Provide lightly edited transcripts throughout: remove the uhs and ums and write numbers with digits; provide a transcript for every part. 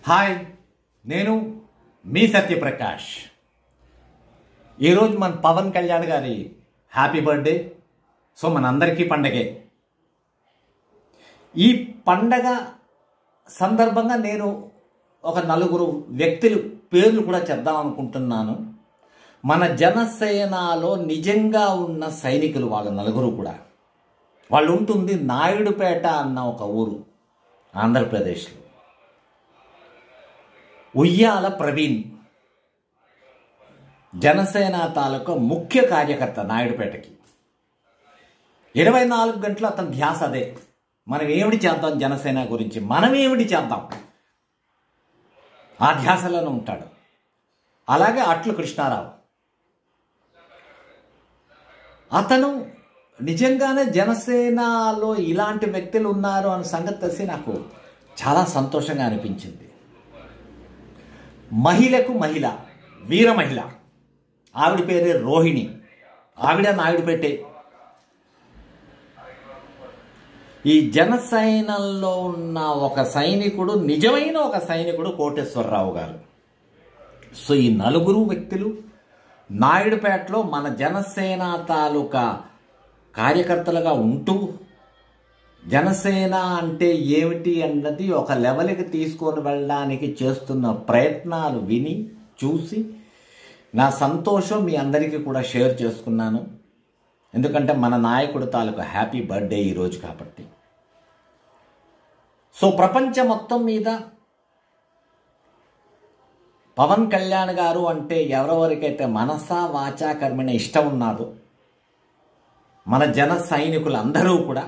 Hi, నేను మీ సత్యప్రకాష్. ఈరోజు మన పవన్ కళ్యాణ్ గారి హ్యాపీ బర్త్డే. సో మనందరికీ పండగే. ఈ పండగ సందర్భంగా నేను ఒక నలుగురు వ్యక్తులు పేర్లు కూడా చెప్దాం అనుకుంటున్నాను. మన జనసేనలో నిజంగా ఉన్న సైనికులు వాళ్ళ నలుగురు కూడా. వాళ్ళు ఉంటుంది నాయుడుపేట అన్న ఒక ఊరు, ఆంధ్రప్రదేశ్లో. ఉయ్యాల ప్రవీణ్ జనసేన తాలూకా ముఖ్య కార్యకర్త నాయుడుపేటకి. 24 గంటలు అతని ధ్యాస అదే. మనం ఏమిటి చేద్దాం జనసేన గురించి, మనం ఏమిటి చేద్దాం, ఆ ధ్యాసలోనే ఉంటాడు. అలాగే అట్లు కృష్ణారావు, అతను నిజంగానే జనసేనలో ఇలాంటి వ్యక్తులు ఉన్నారు అనే సంగతి తెలిసి నాకు చాలా సంతోషంగా అనిపించింది. మహిళకు మహిళ, వీర మహిళ, ఆవిడ పేరే రోహిణి. ఆవిడ నాయుడుపేటే. ఈ జనసేనలో ఉన్న ఒక సైనికుడు, నిజమైన ఒక సైనికుడు కోటేశ్వరరావు గారు. సో ఈ నలుగురు వ్యక్తులు నాయుడుపేటలో మన జనసేన తాలూకా కార్యకర్తలుగా ఉంటూ జనసేన అంటే ఏమిటి అన్నది ఒక లెవెల్కి తీసుకొని వెళ్ళడానికి చేస్తున్న ప్రయత్నాలు విని చూసి నా సంతోషం మీ అందరికీ కూడా షేర్ చేసుకున్నాను. ఎందుకంటే మన నాయకుడు తాలూకా హ్యాపీ బర్త్డే ఈరోజు కాబట్టి. సో ప్రపంచం మొత్తం మీద పవన్ కళ్యాణ్ గారు అంటే ఎవరెవరికైతే మనసా వాచా కర్మణ ఇష్టం ఉన్నారో మన జన సైనికులందరూ కూడా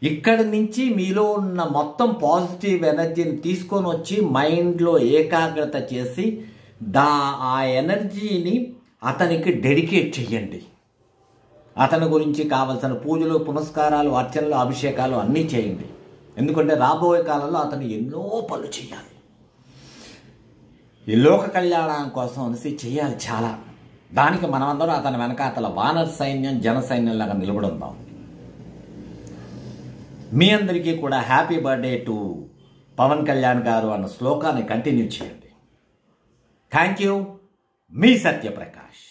ఇక్కడి నుంచి మీలో ఉన్న మొత్తం పాజిటివ్ ఎనర్జీని తీసుకొని వచ్చి మైండ్లో ఏకాగ్రత చేసి ఆ ఎనర్జీని అతనికి డెడికేట్ చెయ్యండి. అతని గురించి కావలసిన పూజలు, పునస్కారాలు, అర్చనలు, అభిషేకాలు అన్నీ చేయండి. ఎందుకంటే రాబోయే కాలంలో అతను ఎన్నో పనులు చేయాలి. ఈ లోక కళ్యాణం కోసం అనేసి చేయాలి చాలా. దానికి మనమందరం అతని వెనకాతల వానర సైన్యం, జన సైన్యంలాగా నిలబడుందాం. మీ అందరికీ కూడా happy birthday to Pawan Kalyan garu అన్న శ్లోకాన్ని కంటిన్యూ చేయండి. Thank you. మీ సత్యప్రకాష్.